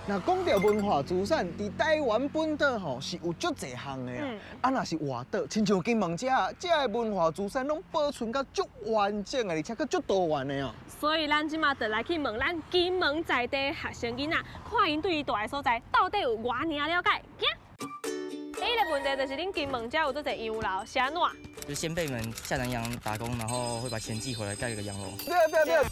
那讲到文化资产，伫台湾本岛吼是有足侪项的啊。若是外岛，亲像金门这的文化资产拢保存到足完整的，而且佫足多元的哦。所以咱即马就来去问咱金门在地学生囡仔，看因对于住的所在到底有偌尔了解。第一个问题就是恁金门遮有做侪洋楼，是安怎？就是先辈们下南洋打工，然后会把钱寄回来盖一个洋楼。对。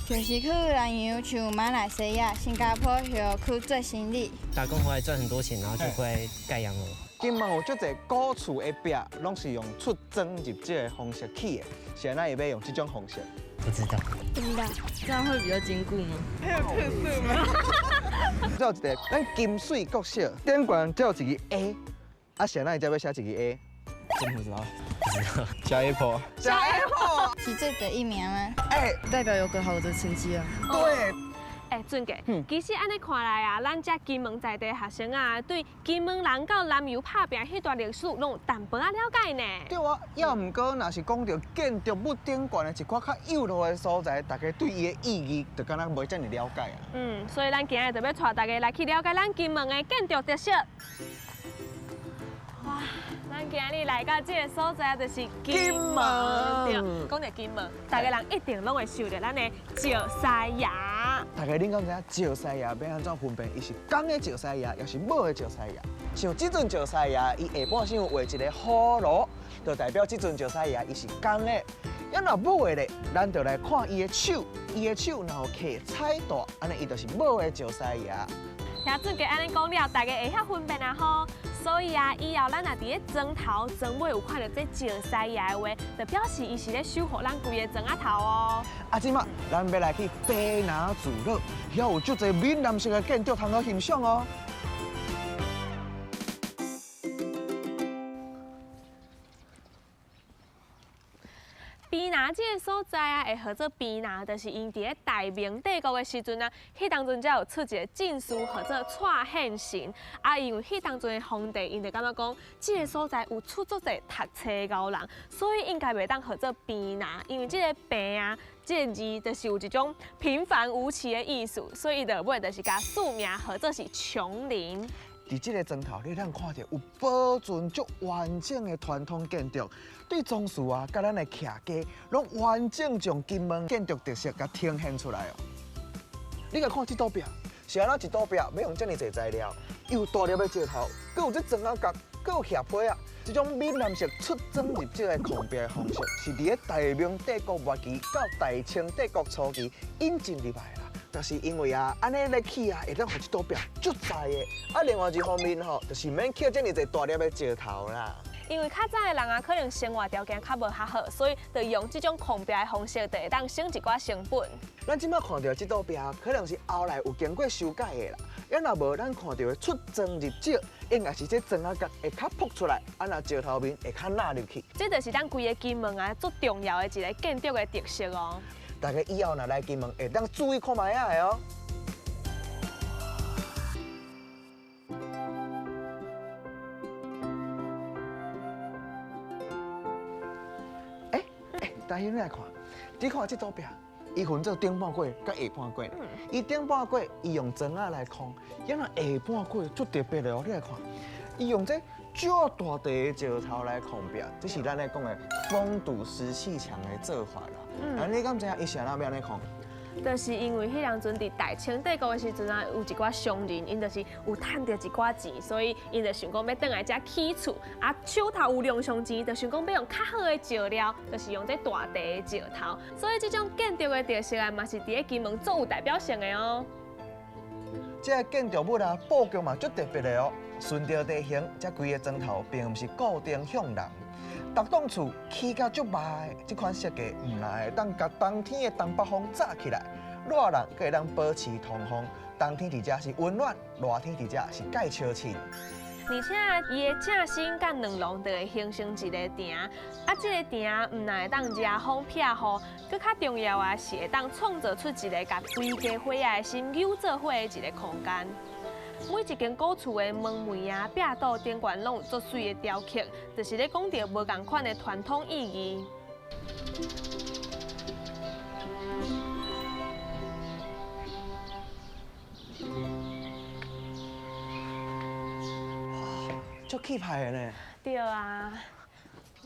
就是去南洋像马来西亚、新加坡有去做生意，打工回来赚很多钱，然后就会盖洋楼。金门有足侪古厝的壁，拢是用出征入籍的方式起的，现在也要用这种方式。不知道，这样会比较坚固吗？很有特色吗？这有一个咱金水国小，顶管只有一个 A， 啊，现在才要写一个 A。真不知道，小 Apple， 小 Apple 是最第一名吗？代表有个好的成绩啊。对。俊杰，其实安尼看来啊，咱遮金门在地学生啊，对金门人到南洋打拼迄段历史，拢有淡薄仔了解呢。对啊，要毋过若是讲到建筑物顶悬的一寡较幼路的所在，大家对伊的意义就敢若无遮尔了解啊。所以咱今日就要带大家来去了解咱金门的建筑特色。哇，咱今日来到这个所在就是金门，对，讲到金门，大家人一定拢会想到咱的石狮爷。大家恁敢知影石狮爷要安怎分辨？伊是公的石狮爷，抑是母的石狮爷？像这尊石狮爷，伊下半身有画一个葫芦，就代表这尊石狮爷伊是公的。要若母的咧，咱就来看伊的手，伊的手若有刻彩带，安尼伊就是母的石狮爷。听俊杰安尼讲了，大家会晓分辨啊吼。所以啊，以后咱若伫咧庄头、庄尾有看到这石狮爷的话，就表示伊是咧守护咱规个庄仔头哦。啊，即马咱要来去卑南自乐，遐有足侪闽南式的建筑通好欣赏哦。卑南这个所在啊，会号做卑南，就是因伫咧大明帝国的时阵啊，迄当阵才有出一个禁书，号做蔡宪行。啊，因为迄当阵的皇帝，因就感觉讲，这个所在有出足侪读册的高人，所以应该袂当号做卑南，因为这个平啊，这个字就是有一种平凡无奇的意思，所以就尾就是甲署名号做是琼林。伫这个庄头，你通看到有保存足完整的传统建筑，对装饰啊，甲咱的徛家，拢完整将金门建筑特色甲呈现出来哦。你甲看这图壁，是安怎一图壁要用这么侪材料，又大粒的石头，佮有这砖仔角，佮有叶皮啊，这种闽南式出征入籍的抗壁的方式，是伫咧大明帝国末期到大清帝国初期引进入来啦。就是因为啊，安尼来起啊，会当互这图壁足在的。啊，另外一方面吼，就是免刻这么侪大粒的石头啦。因为较早的人啊，可能生活条件较无较好，所以就用这种抗壁的方式，就会当省一寡成本。咱即摆看到这道壁，可能是后来有经过修改的啦。要若无咱看到的出征入籍，应该是这砖仔角会较凸出来，啊，若石头面会较纳入去。这就是咱规个金门啊，最重要的一个建筑的特色哦。大家以后若来金门，会当注意看卖啊的哦。大兄，你来看，你看这图片，伊分做顶半过甲下半过。伊顶半过，伊用砖仔来框；，要若下半过，足特别的哦。你来看，伊用这足大地的石头来框壁，这是咱咧讲的风土湿气墙的做法啦。啊，你敢知影伊是安怎要安尼框？就是因为迄当阵伫大清帝国的时阵啊，有一寡商人，因就是有赚到一寡钱，所以因就想讲要倒来遮起厝，啊手头有量上钱，就想讲要用较好的石料，就是用这大地的石头，所以这种建筑的特色啊，嘛是伫咧金门最有代表性的哦。这个建筑物啊，布局嘛足特别的哦，顺着地形，这规个砖头并毋是固定向南。独栋厝起甲足歹，这款设计唔但会当甲冬天的东北风炸起来，热人佮会当保持通风。冬天伫遮是温暖，热天伫遮是介笑亲。而且伊的正身甲两廊就会形成一个亭，啊，这个亭唔但会当遮风撇雨，佮较重要的是会当创造出一个甲规家伙仔的心扭做伙的一个空间。每一间古厝的门楣啊、壁刀顶悬拢有足水的雕刻，就是咧讲到无同款的传统意义。足气派的呢。对啊。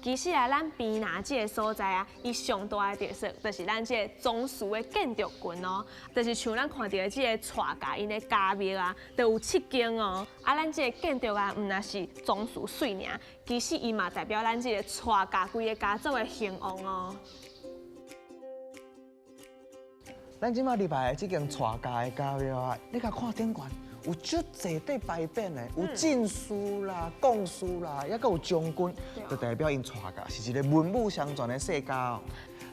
其实啊，咱卑南这个所在啊，伊上大的特色就是咱这个棕树的建筑群哦，就是像咱看到的这个蔡家因的家庙啊，都有7间哦。啊，咱这个建筑啊，唔那是棕树水尔，其实伊嘛代表咱这个蔡家规个家族的兴旺哦。咱即马入来这间蔡家的家庙啊，你甲看顶悬。有足侪块牌匾的，有进士啦、贡士啦，也阁有将军，就代表因蔡家是一个文武双全的世家哦。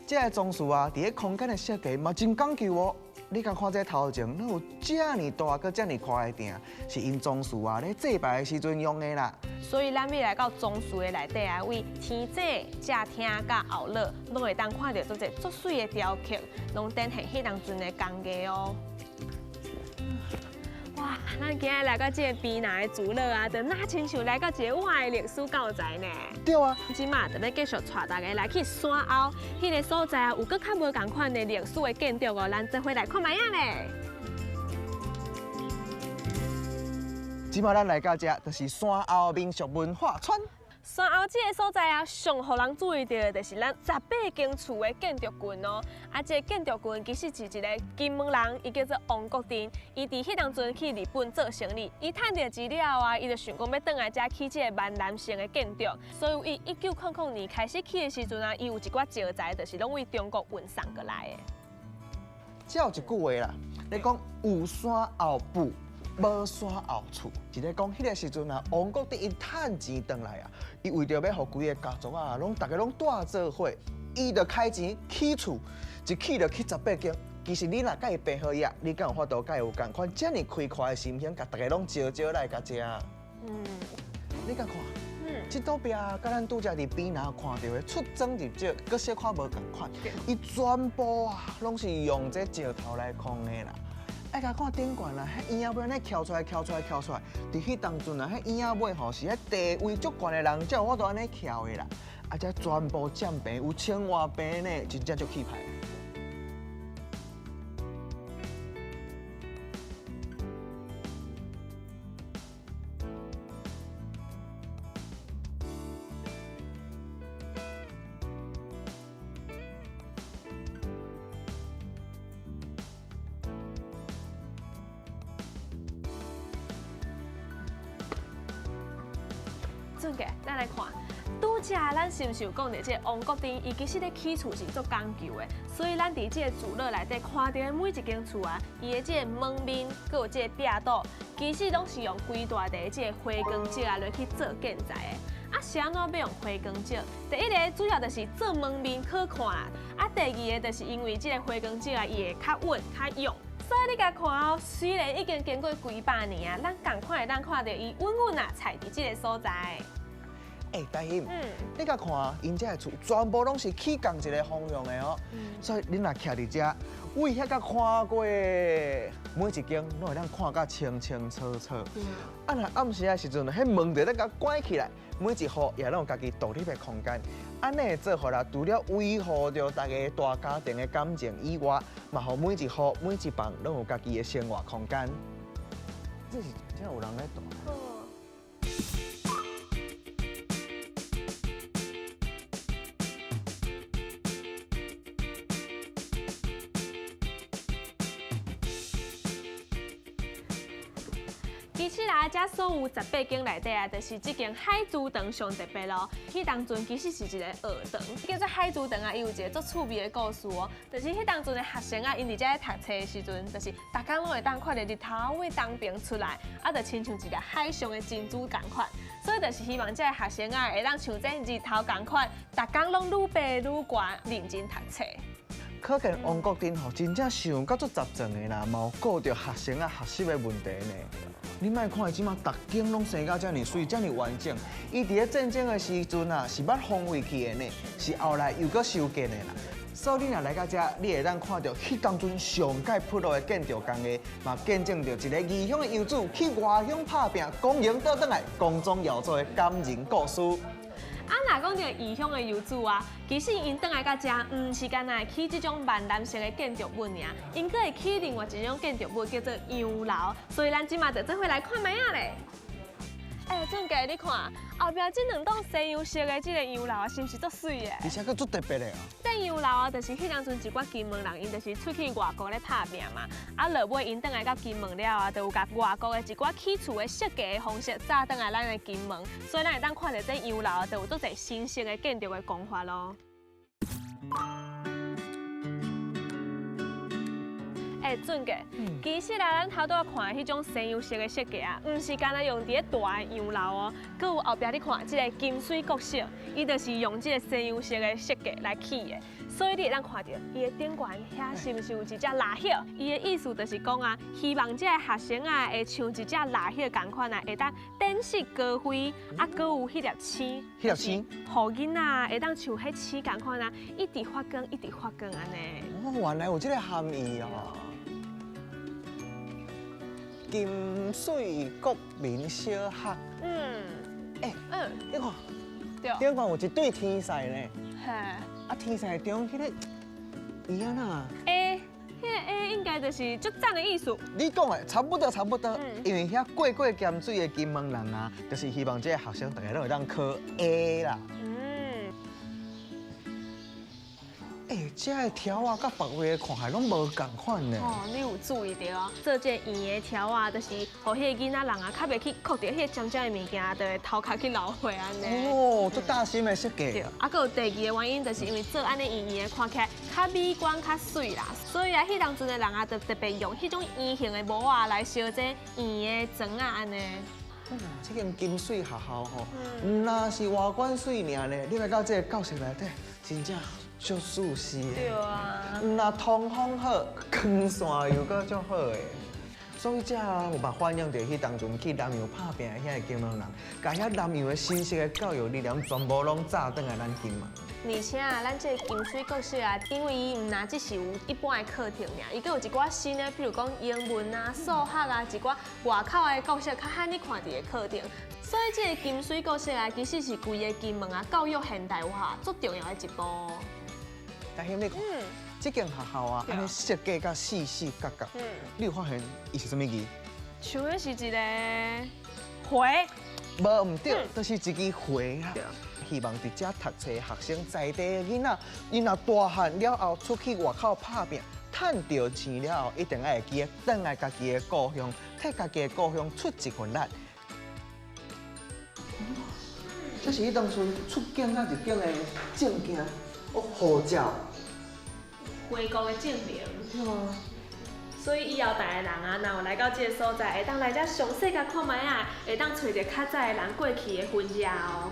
这个装饰啊，伫个空间的设计嘛真讲究哦。你甲看这头前，那有这么大搁这么宽的店，是因装饰啊咧祭拜的时阵用的啦。所以咱要来到装饰的内底啊，为天井、正厅甲后落，拢会当看到做者足水的雕刻，拢展现迄当阵的工艺哦。哇，咱今日来到这个卑南的聚落啊，就那亲像来到一个我的历史教材呢。对啊，即马就要继续带大家来去山后，迄个所在啊，有搁较无同款的历史的建筑哦，咱做伙来看卖啊咧。即马咱来到这，就是山后民俗文化村。山后这个所在啊，上互人注意到的就是咱18间厝的建筑群哦。啊，这个建筑群其实是一个金门人，伊叫做王国珍。伊伫迄当阵去日本做生意，伊趁到资料啊，伊就想讲要转来遮起这个万南城的建筑。所以伊1900年开始起的时阵啊，伊有一寡石材，就是拢为中国运送过来的。这有一句话啦，你讲有山后步。无山后厝，是咧讲迄个时阵啊，王国珍因趁钱回来啊，伊为着要互规个家族啊，大家拢带做伙，伊就开钱起厝，一起就起18间。其实你若甲伊配合呀，你敢有法度甲伊有共款遮尔开阔的心胸，甲大家拢招来甲食。你甲看，这倒边甲咱拄则伫边南看到的出征入石，搁小可无共款，伊全部啊拢是用这石头来控的啦。爱甲看顶悬啦，迄椅仔尾安尼翘出来，伫迄当阵啊，迄椅仔尾吼是迄地位足悬的人才有法度安尼翘的啦。啊，这全部占平，有青蛙平呢，真正足气派。准个，咱来看，拄则咱是毋是有讲到这个王国珍，伊其实咧起厝是做讲究的，所以咱伫这个聚落内底看到的每一间厝啊，伊的这个门面，佮有这个壁刀，其实拢是用规大地这个花岗石啊来去做建材的。啊，是安怎要用花岗石？第一个主要就是做门面好看啦，啊，第二个就是因为这个花岗石啊，伊会较稳、较用。所以你甲看哦，虽然已经经过几百年啊，咱共款会当看到伊稳稳啊，踩伫这个所在。大兴，你甲看，因遮个厝全部拢是起共一个方向的哦。所以你若徛伫遮，为遐甲看过，每一间拢会当看甲清清楚楚。啊，若暗时的时阵，迄门就咧甲关起来，每一户也拢有家己独立的空间。安尼做好啦，除了维护着大家大家庭的感情以外，嘛，互每一户每一房拢有家己的生活空间。这是真有人咧住。其实啊，遮所有18间内底啊，就是这间海珠堂上特别咯。迄当阵其实是一个学堂，叫做海珠堂啊，伊有一个足趣味的故事哦。就是迄当阵的学生啊，因伫遮咧读册的时阵，就是逐工拢会当看到日头为东边出来，啊，就亲像一个海上的珍珠共款。所以就是希望遮个学生啊，会当像这日头共款，逐工拢愈爬愈悬，认真读册。可见王国珍吼，真正想到足十全的啦，嘛有顾着学生啊学习的问题呢。你莫看伊即马逐间拢生到遮尔水、遮尔完整，伊伫咧战争的时阵啊，是捌荒废去的呢，是后来又搁修建的啦。所以你若来到遮，你会当看到迄当阵上界铺路的建筑工艺，嘛见证着一个异乡的游子去外乡打拼，功成倒转来，光宗耀祖的感人故事。啊，若讲到异乡的游子啊，其实因倒来到遮，唔是干那起这种万南式的建筑物尔，因阁会起另外一种建筑物叫做洋楼，所以咱即马就做伙来看卖啊咧。俊杰，你看后壁这两栋西洋式的这个洋楼啊，是不是足水的？而且佫足特别的哦。这洋楼啊，就是迄当阵一寡金门人，因就是出去外国咧打拼嘛，啊，落尾因倒来到金门了啊，就有甲外国的一寡起厝的设计的方式炸倒来咱的金门，所以咱会当看到这洋楼啊，就有足侪新式的建筑的工法咯。俊杰，其实啊，咱头拄看的迄种西洋式的设计啊，唔是干那用伫咧大的洋楼哦，佮有后壁你看这个金水国小，伊就是用这个西洋式的设计来起的，所以你会当看到伊的顶悬遐是毋是有一只蜡叶？伊的意思就是讲啊，希望这个学生啊会像一只蜡叶共款啊，会当展翅高飞，啊，佮有迄粒星，迄粒星，互囡仔会当像迄星共款啊，一直发光，一直发光安尼。哦，原来有这个含义哦。金水国民小学，你看，对，顶悬有一对天使呢。嘿，啊，天使中迄个伊安那？迄个 A 应该就是足赞的意思。你讲的差不多，因为遐过咸水的金门人啊，就是希望这个学生大家都会当考 A 啦。这个条啊，甲别位的看起来拢无共款呢。哦，你有注意到哦？做这圆的条啊，就是互迄个囡仔人啊，较袂去扣着迄个尖尖的物件，就会头壳去流血安尼。哦，足大心的设计。对，啊，佮有第二个原因，就是因为做安尼圆圆的，看起来较美观、较水啦。所以啊，迄当阵的人啊，就特别用迄种圆形的帽啊来烧这圆的砖啊安尼。这间金水学校吼，唔那是外观水尔呢，你来到这个教室内底，真正足舒适的。对啊。那通风好，光线又搁足好的，所以这有办反映着迄当阵去南洋拍拼的遐个金门人，甲遐南洋的新式的教育理念全部拢炸转来咱金门。而且啊，咱这个金水国小啊，因为伊唔单只是有一般的课程尔，伊阁有一寡新的，比如讲英文啊、数学啊，一寡外口的国小较罕你看到的课程。所以这个金水国小啊，其实是规个金门啊教育现代化最重要的一步。大兄你看，这间学校啊，安尼设计甲细细角角，你有发现伊是什么字？像的是一个花。无唔对，就是一支花啊。希望伫遮读册学生在地的囡仔，因若大汉了后出去外口拍拼，赚到钱了后，一定爱会记得返来家己的故乡，替家己的故乡出一份力。这是迄当初出境啊入境的证件，护照。回国的证明。对啊。所以以后大个人啊，若有来到这个所在，会当来遮详细甲看卖啊，会当找着较早的人过去的痕迹哦。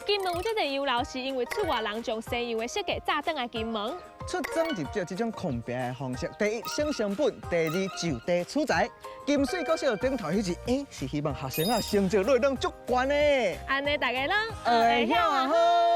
金门有这个洋楼，是因为出外人将西洋的设计炸转来金门。出征入借这种抗病的方式，第一省成本，第二就地取材。金水国小顶头迄只 A 是希望学生啊成绩率拢足悬的。安尼大家拢会晓啊好。